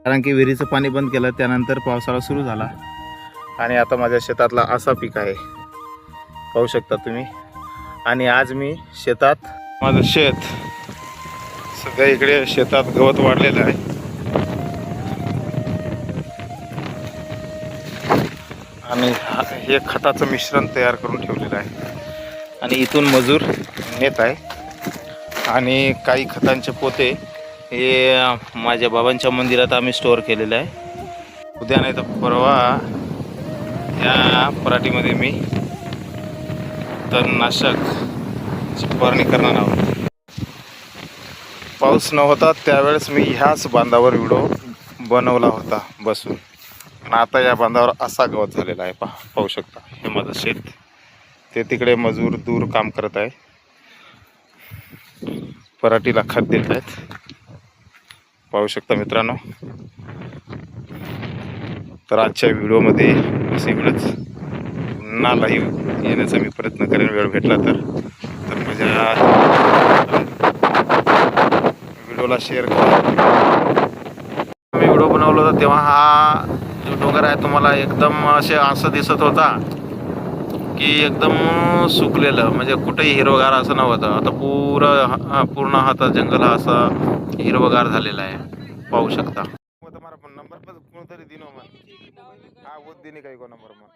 कारण की विहिरीचं पाणी बंद केलं त्यानंतर पावसाळा सुरू झाला आणि आता माझ्या शेतातला असा पीक आहे, पाहू शकता तुम्ही. आणि आज मी शेतात, माझं शेत सध्या इकडे शेतात गवत वाढलेलं आहे आणि हे खताचं मिश्रण तयार करून ठेवलेलं आहे आणि इथून मजूर नेत आहे. आणि काही खतांचे पोते हे माझ्या बाबांच्या मंदिरात आम्ही स्टोअर केलेलं आहे. उद्या नाही तर परवा या पराठीमध्ये मी तणनाशकची फवारणी करणार आहोत. पाऊस नव्हता त्यावेळेस मी ह्याच बांधावर व्हिडिओ बनवला होता बसून, पण आता या बांधावर असा गवत झालेला आहे. पाहू शकता, हे माझं शेत, ते तिकडे मजूर दूर काम करत आहे, पराठीला खत देत आहेत, पाहू शकता मित्रांनो. तर आजच्या व्हिडिओमध्ये बस एवढंच. पुन्हा लाईव्ह येण्याचा मी प्रयत्न करेन वेळ भेटला तर माझ्या व्हिडिओला शेअर करा. मी व्हिडिओ बनवला होता तेव्हा हा जो डोंगर आहे तुम्हाला एकदम असं दिसत होता की एकदम सुकलेलं, म्हणजे कुठेही हिरवगार असं नव्हतं. आता पूर्ण हातात जंगल हा असा हिरवगार झालेला आहे, पाहू शकता. नंबर पर कोणतरी दिनो मन हा वो दिने काही को नंबर मन